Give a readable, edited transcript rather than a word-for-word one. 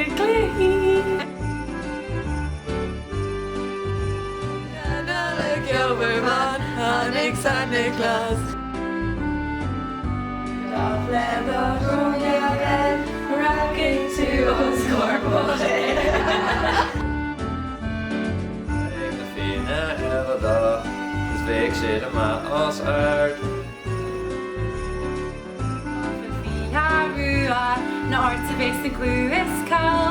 lykkelig. Overvann, Santa Claus. Leder roger, rocking to a scoreboard. De fine hele dag, svek skjer med oss ørt. Vi har rua, når til visen klues kall.